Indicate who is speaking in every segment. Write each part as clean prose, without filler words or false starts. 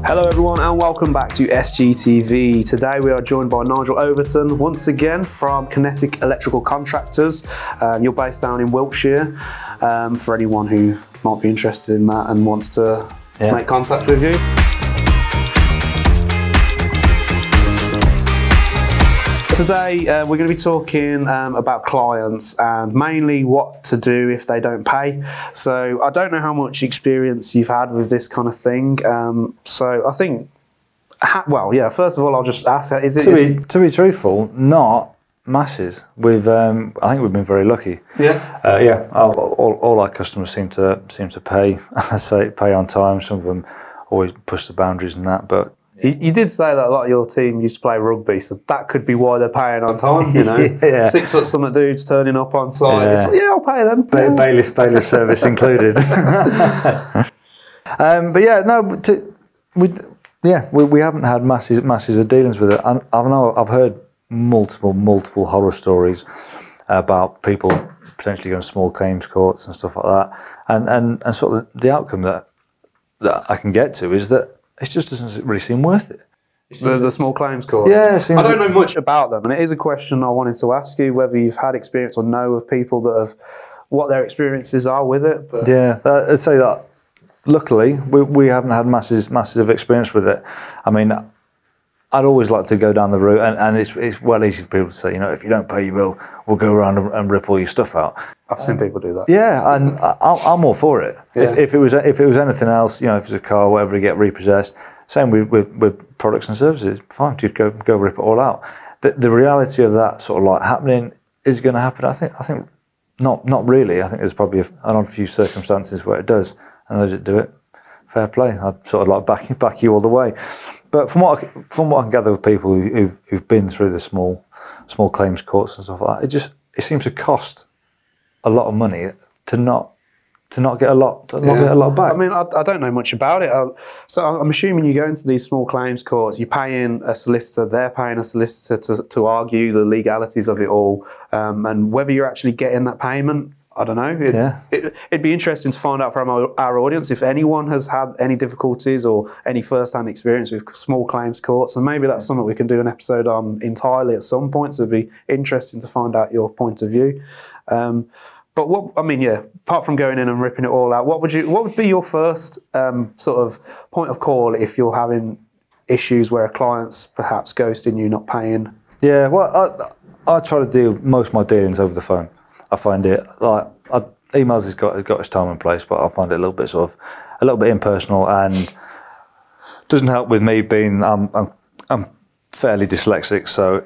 Speaker 1: Hello everyone and welcome back to SGTV. Today we are joined by Nigel Overton once again from Kinetic Electrical Contractors. You're based down in Wiltshire. For anyone who might be interested in that and wants to make contact with you. Today we're going to be talking about clients and mainly what to do if they don't pay. So I don't know how much experience you've had with this kind of thing. So I think, well, yeah. First of all, I'll just ask: to be
Speaker 2: truthful, not masses. I think we've been very lucky.
Speaker 1: Yeah.
Speaker 2: All our customers seem to pay. I say pay on time. Some of them always push the boundaries and that, but.
Speaker 1: You did say that a lot of your team used to play rugby, so that could be why they're paying on time, you know. 6 foot something dudes turning up on site. Yeah, like, I'll pay them.
Speaker 2: Bailiff service included. But yeah, no, we haven't had masses of dealings with it. And I've heard multiple horror stories about people potentially going to small claims courts and stuff like that. And sort of the outcome that I can get to is that it just doesn't really seem worth it.
Speaker 1: The small claims courts?
Speaker 2: Yeah.
Speaker 1: I don't know much about them, and it is a question I wanted to ask you, whether you've had experience or know of people that have, what their experiences are with it. But.
Speaker 2: Yeah, I'd say that luckily we haven't had massive experience with it. I mean, I'd always like to go down the route, and it's well easy for people to say, you know, if you don't pay your bill, we'll go around and rip all your stuff out.
Speaker 1: I've seen people do that.
Speaker 2: Yeah, and I'm all for it. Yeah. If it was anything else, you know, if it's a car or whatever, you get repossessed. Same with products and services. Fine, you'd go rip it all out. The reality of that sort of like happening is going to happen. I think not really. I think there's probably a few circumstances where it does, and those that do it, fair play. I'd sort of like back you all the way. But from what I can gather with people who've been through the small claims courts and stuff like that, it seems to cost a lot of money to not get a lot back.
Speaker 1: I mean, I don't know much about it. So I'm assuming you go into these small claims courts, you're paying a solicitor, they're paying a solicitor to argue the legalities of it all, and whether you're actually getting that payment. I don't know. It'd be interesting to find out from our audience if anyone has had any difficulties or any first-hand experience with small claims courts, and maybe that's something we can do an episode on entirely at some point. So it'd be interesting to find out your point of view. But apart from going in and ripping it all out, what would be your first sort of point of call if you're having issues where a client's perhaps ghosting you, not paying?
Speaker 2: Yeah, well, I try to do most of my dealings over the phone. I find it like emails has got its time and place, but I find it a little bit impersonal, and doesn't help with me being I'm fairly dyslexic. So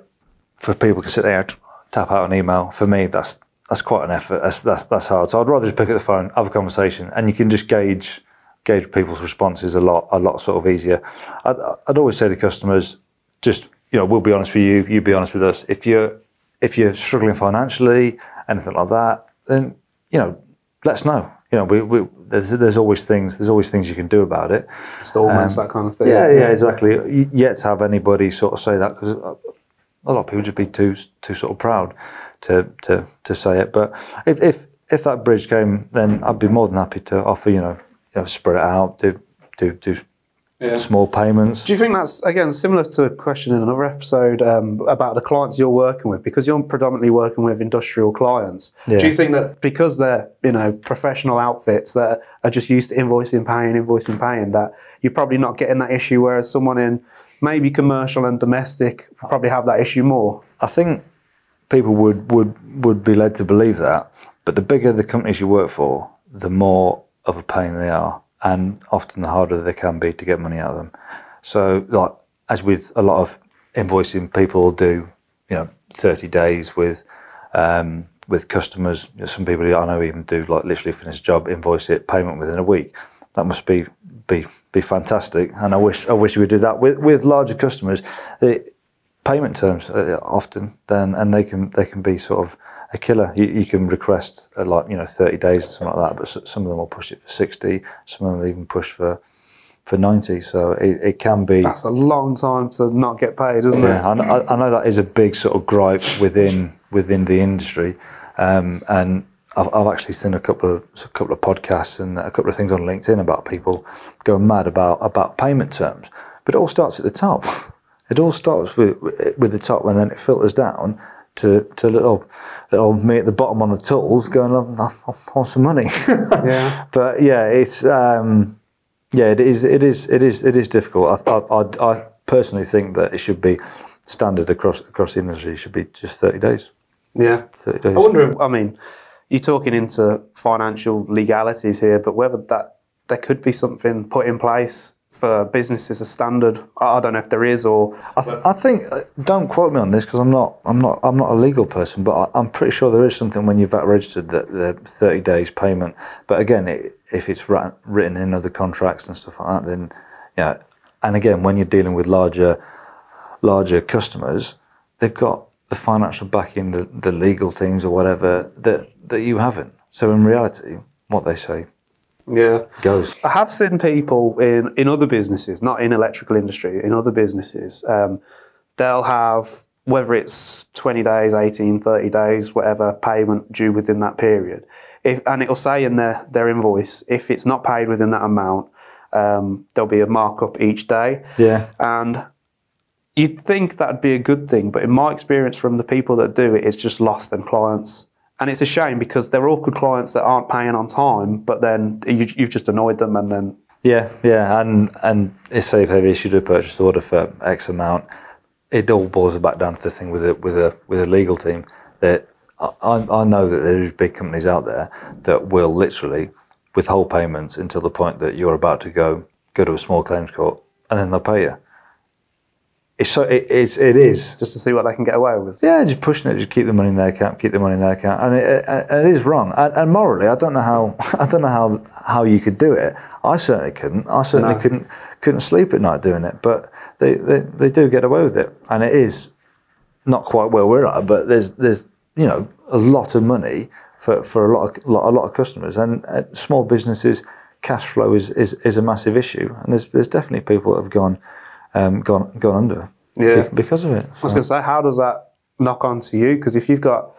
Speaker 2: for people to sit there and tap out an email, for me that's quite an effort. That's hard. So I'd rather just pick up the phone, have a conversation, and you can just gauge people's responses a lot sort of easier. I'd always say to customers, just, you know, we'll be honest with you, you be honest with us. If you're struggling financially, anything like that, then, you know, let us know. You know, there's always things you can do about it.
Speaker 1: Installments, that kind of thing.
Speaker 2: Yeah, exactly. Yet to have anybody sort of say that, because a lot of people would be too sort of proud to say it. But if that bridge came, then I'd be more than happy to offer, you know, spread it out, do small payments.
Speaker 1: Do you think that's, again, similar to a question in another episode about the clients you're working with, because you're predominantly working with industrial clients? Yeah. Do you think that because they're, you know, professional outfits that are just used to invoicing, paying, that you're probably not getting that issue, whereas someone in maybe commercial and domestic probably have that issue more?
Speaker 2: I think people would be led to believe that, but the bigger the companies you work for, the more of a pain they are, and often the harder they can be to get money out of them. So, like, as with a lot of invoicing, people do, you know, 30 days with customers. You know, some people I know even do, like, literally finish a job, invoice it, payment within a week. That must be fantastic, and I wish we would do that with larger customers. The payment terms often and they can be sort of a killer. You can request like, you know, 30 days or something like that, but some of them will push it for 60. Some of them will even push for 90. So it can be.
Speaker 1: That's a long time to not get paid, isn't it?
Speaker 2: Yeah, I know that is a big sort of gripe within the industry, and I've actually seen a couple of podcasts and a couple of things on LinkedIn about people going mad about payment terms. But it all starts at the top. It all starts with the top, and then it filters down to little me at the bottom on the tools going, I want some money.
Speaker 1: Yeah.
Speaker 2: But yeah, it's it is difficult. I personally think that it should be standard across the industry. It should be just 30 days.
Speaker 1: Yeah.
Speaker 2: 30 days.
Speaker 1: I wonder, I mean, you're talking into financial legalities here, but whether there could be something put in place for businesses as standard. I don't know if there is, or
Speaker 2: I think, don't quote me on this because I'm not a legal person, but I'm pretty sure there is something when you're VAT registered that the 30 days payment. But again, if it's written in other contracts and stuff like that, then yeah. And again, when you're dealing with larger customers, they've got the financial backing, the legal teams or whatever that you haven't. So in reality, what they say goes.
Speaker 1: I have seen people in other businesses, not in electrical industry, in other businesses, they'll have, whether it's 20 days, 18, 30 days, whatever, payment due within that period. And it'll say in their invoice, if it's not paid within that amount, there'll be a markup each day.
Speaker 2: Yeah.
Speaker 1: And you'd think that'd be a good thing, but in my experience from the people that do it, it's just lost them clients. And it's a shame because they're awkward clients that aren't paying on time, but then you've just annoyed them, and then... Yeah,
Speaker 2: and it's say if they've issued a purchase order for X amount, it all boils back down to the thing with a legal team. That I know that there's big companies out there that will literally withhold payments until the point that you're about to go to a small claims court, and then they'll pay you. It is
Speaker 1: just to see what they can get away with.
Speaker 2: Yeah, just pushing it, just keep the money in their account, and it is wrong. And morally, I don't know how you could do it. I certainly couldn't. Couldn't sleep at night doing it. But they do get away with it, and it is not quite where we're at. But there's a lot of money for a lot of customers, and small businesses. Cash flow is a massive issue, and there's definitely people that have gone under because of it. So.
Speaker 1: I was going to say, how does that knock on to you? Because if you've got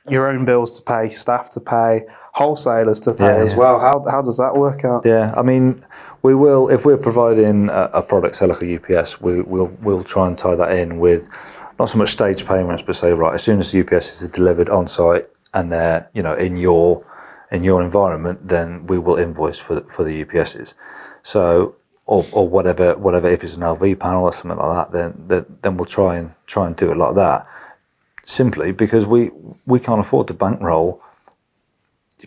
Speaker 1: your own bills to pay, staff to pay, wholesalers to pay as well, how does that work out?
Speaker 2: Yeah, I mean, we will, if we're providing a product, say like a UPS, we'll try and tie that in with not so much stage payments, but say, right, as soon as the UPS is delivered on site and they're in your environment, then we will invoice for the UPSs. So. Or whatever. If it's an LV panel or something like that, then we'll try and do it like that. Simply because we can't afford to bankroll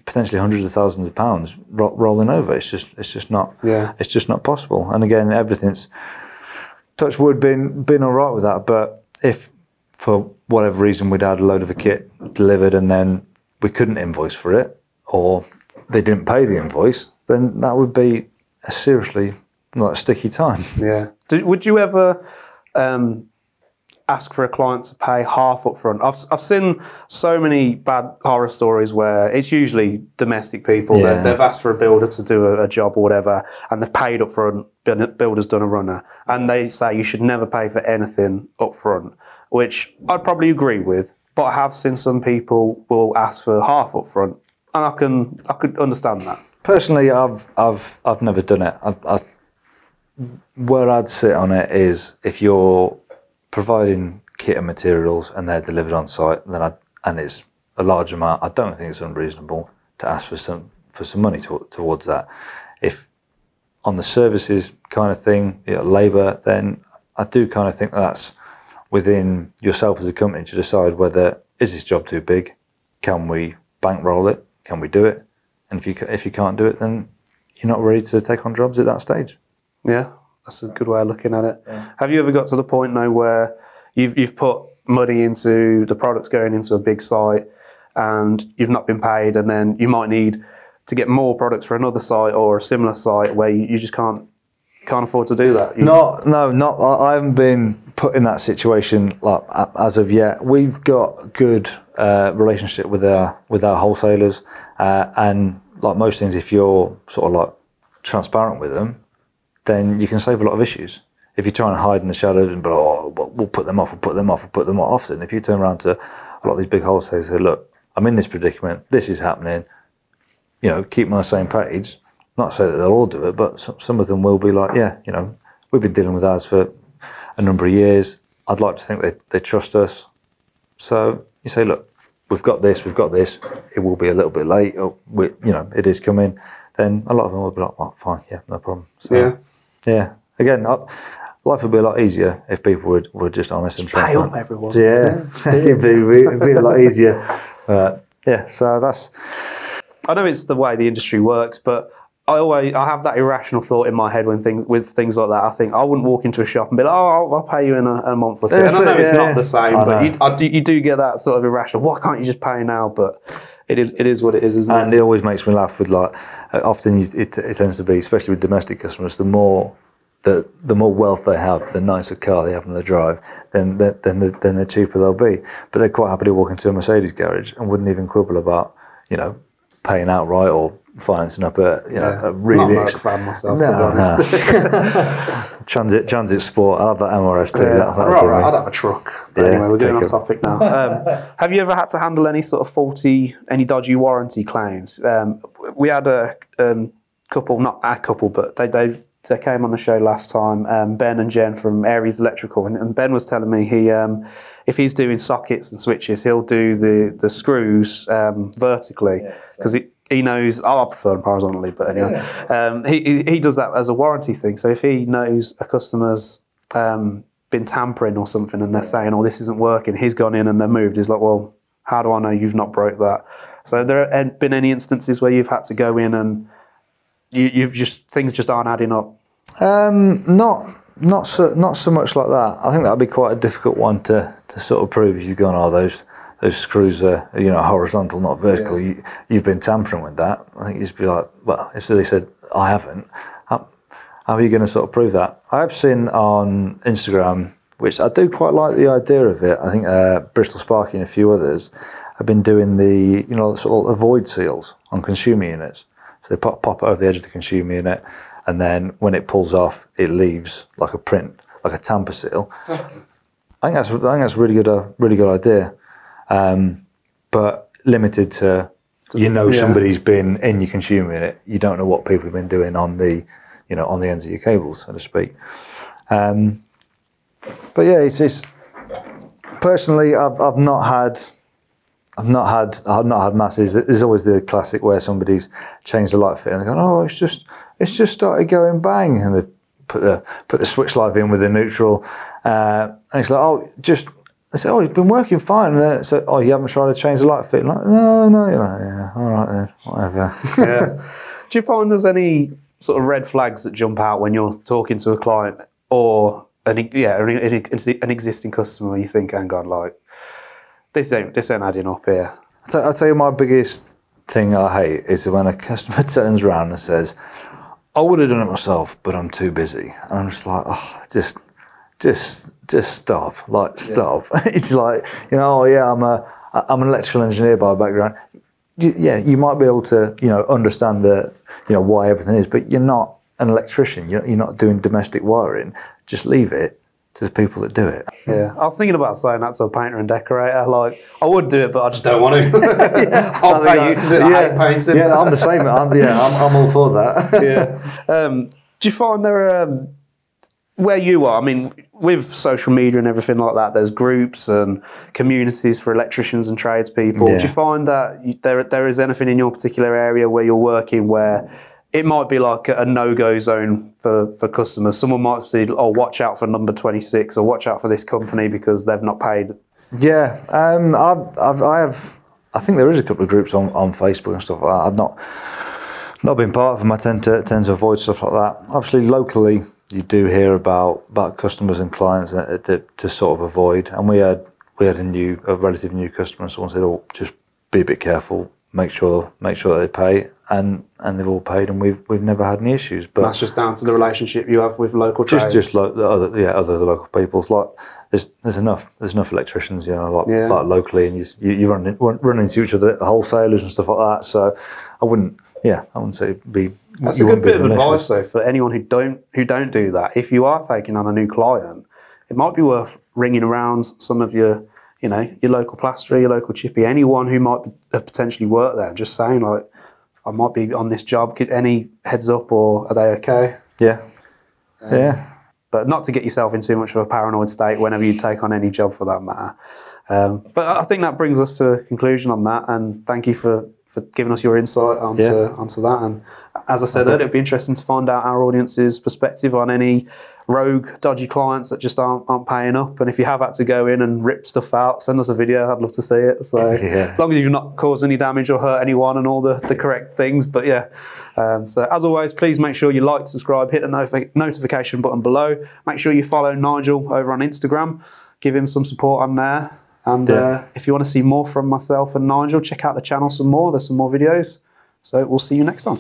Speaker 2: potentially hundreds of thousands of pounds rolling over. It's just not.
Speaker 1: Yeah.
Speaker 2: It's just not possible. And again, everything's touch wood been all right with that. But if for whatever reason we'd had a load of a kit delivered and then we couldn't invoice for it, or they didn't pay the invoice, then that would be a seriously. Like a sticky time.
Speaker 1: Yeah. Would you ever ask for a client to pay half up front? I've seen so many bad horror stories where it's usually domestic people.
Speaker 2: Yeah.
Speaker 1: They've asked for a builder to do a job or whatever, and they've paid up front. Builder's done a runner, and they say you should never pay for anything up front, which I'd probably agree with. But I have seen some people will ask for half up front, and I could understand that.
Speaker 2: Personally, I've never done it. Where I'd sit on it is if you're providing kit and materials and they're delivered on site, and it's a large amount, I don't think it's unreasonable to ask for some money towards that. If on the services kind of thing, labour, then I do kind of think that's within yourself as a company to decide whether is this job too big, can we bankroll it, can we do it, and if you can't do it, then you're not ready to take on jobs at that stage.
Speaker 1: Yeah, that's a good way of looking at it.
Speaker 2: Yeah.
Speaker 1: Have you ever got to the point now where you've put money into the products going into a big site and you've not been paid, and then you might need to get more products for another site or a similar site where you just can't afford to do that?
Speaker 2: I haven't been put in that situation like as of yet. We've got good relationship with our wholesalers, and like most things, if you're sort of like transparent with them, then you can save a lot of issues. If you try and hide in the shadows and we'll put them off, then if you turn around to a lot of these big wholesalers and say, look, I'm in this predicament, this is happening, you know, keep them on the same page. Not to say that they'll all do it, but some of them will be like, yeah, you know, we've been dealing with ours for a number of years. I'd like to think they trust us. So you say, look, we've got this, it will be a little bit late, or you know, it is coming. Then a lot of them will be like, oh, fine, yeah, no problem. So, yeah. Again, life would be a lot easier if people were just honest and transparent.
Speaker 1: Pay up everyone.
Speaker 2: Yeah, it'd be a lot easier. Yeah, so that's.
Speaker 1: I know it's the way the industry works, but I have that irrational thought in my head with things like that. I think I wouldn't walk into a shop and be like, "Oh, I'll pay you in a month or two." And I know it's not the same, but you do get that sort of irrational. Why can't you just pay now? But it is what it is, isn't it?
Speaker 2: And it always makes me laugh with like often it tends to be, especially with domestic customers, the more wealth they have, the nicer car they have in their drive, then the cheaper they'll be. But they're quite happy to walk into a Mercedes garage and wouldn't even quibble about, you know, paying outright or financing up a really
Speaker 1: not a fan myself, to be honest.
Speaker 2: Transit Sport. I have that MRS too.
Speaker 1: I'd have a truck. But anyway, we're going off topic now. Have you ever had to handle any sort of any dodgy warranty claims? We had a couple, not a couple, but they came on the show last time. Ben and Jen from Aries Electrical, and Ben was telling me if he's doing sockets and switches, he'll do the screws vertically because he knows. I prefer them horizontally, but anyway, he does that as a warranty thing. So if he knows a customer's been tampering or something, and they're saying, "Oh, this isn't working," he's gone in and they're moved. He's like, "Well, how do I know you've not broke that?" So there have been any instances where you've had to go in and things just aren't adding up?
Speaker 2: Not so much like that. I think that'd be quite a difficult one to sort of prove if you've gone, oh, those screws are, you know, horizontal, not vertical. Yeah. You've been tampering with that. I think you'd just be like, well, so they said, I haven't. How are you going to sort of prove that? I've seen on Instagram, which I do quite like the idea of it. I think Bristol Sparky and a few others have been doing the, you know, sort of avoid seals on consumer units. So they pop it over the edge of the consumer unit, and then when it pulls off, it leaves like a print, like a tamper seal. I think that's a really good idea, but limited to somebody's been in your consumer unit. You don't know what people have been doing on the, you know, on the ends of your cables, so to speak. But yeah, it's personally, I've not had masses. There's always the classic where somebody's changed the light fit and they're going, oh, it's just started going bang, and they've put the switch light in with the neutral, and it's like, oh, they say, oh, it's been working fine, and then it's like, oh, you haven't tried to change the light fit? Like, no, you're like, yeah, all right then, whatever.
Speaker 1: Yeah. Do you find there's any sort of red flags that jump out when you're talking to a client or an existing customer where you think, hang on, like, this ain't adding up here?
Speaker 2: I'll tell you my biggest thing I hate is when a customer turns around and says, I would have done it myself, but I'm too busy. And I'm just like, oh, just stop. Like, stop. Yeah. It's like, you know, oh yeah, I'm an electrical engineer by background. You might be able to, you know, understand why everything is, but you're not an electrician. You're not doing domestic wiring. Just leave it to the people that do it.
Speaker 1: Yeah, I was thinking about saying that to a painter and decorator. Like, I would do it, but I just don't want to. I'll pay you to do it. I hate painting.
Speaker 2: Yeah, I'm the same. I'm all for that.
Speaker 1: Yeah. Do you find there are, where you are, I mean, with social media and everything like that, there's groups and communities for electricians and tradespeople. Yeah. Do you find that there is anything in your particular area where you're working where it might be like a no-go zone for customers? Someone might say, oh, watch out for number 26 or watch out for this company because they've not paid.
Speaker 2: Yeah, I think there is a couple of groups on Facebook and stuff like that. I've not been part of them. I tend to avoid stuff like that. Obviously, locally, you do hear about customers and clients to sort of avoid. And we had a relative new customer, and someone said, oh, just be a bit careful, make sure they pay. And they've all paid, and we've never had any issues. But
Speaker 1: that's just down to the relationship you have with local trades.
Speaker 2: Just like other local people. It's like there's enough electricians, you know, like locally, and you run into each other, wholesalers and stuff like that. So I wouldn't say be.
Speaker 1: That's a good bit of advice though for anyone who don't do that. If you are taking on a new client, it might be worth ringing around some of your you know, your local plasterer, your local chippy, anyone who might have potentially worked there, just saying like, I might be on this job, any heads up, or are they okay?
Speaker 2: Yeah. Yeah.
Speaker 1: But not to get yourself in too much of a paranoid state whenever you take on any job for that matter. But I think that brings us to a conclusion on that, and thank you for giving us your insight onto that. And as I said earlier, it'd be interesting to find out our audience's perspective on any rogue, dodgy clients that just aren't paying up. And if you have had to go in and rip stuff out, send us a video. I'd love to see it. So as long as you've not caused any damage or hurt anyone and all the correct things. But yeah, so as always, please make sure you like, subscribe, hit the notification button below. Make sure you follow Nigel over on Instagram. Give him some support on there. And if you want to see more from myself and Nigel, check out the channel some more. There's some more videos. So we'll see you next time.